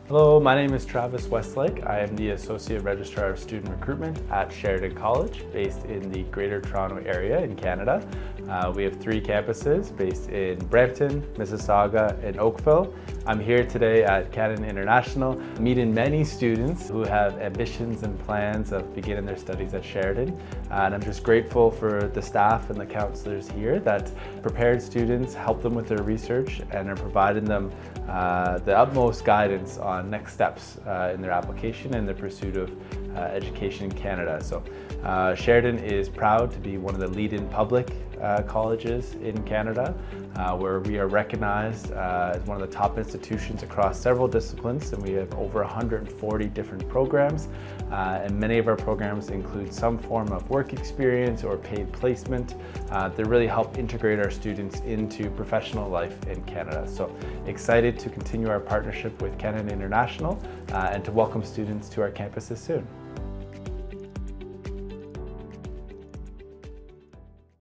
Hello, my name is Travis Westlake. I am the Associate Registrar of Student Recruitment at Sheridan College, based in the Greater Toronto Area in Canada. We have 3 campuses based in Brampton, Mississauga, and Oakville. I'm here today at Kanan International, meeting many students who have ambitions and plans of beginning their studies at Sheridan. And I'm just grateful for the staff and the counselors here that prepared students, helped them with their research, and are providing them the utmost guidance on next steps in their application and the pursuit of education in Canada. So Sheridan is proud to be one of the leading public colleges in Canada, where we are recognized as one of the top institutions across several disciplines, and we have over 140 different programs, and many of our programs include some form of work experience or paid placement that really help integrate our students into professional life in Canada. So excited to continue our partnership with Kanan International and to welcome students to our campuses soon.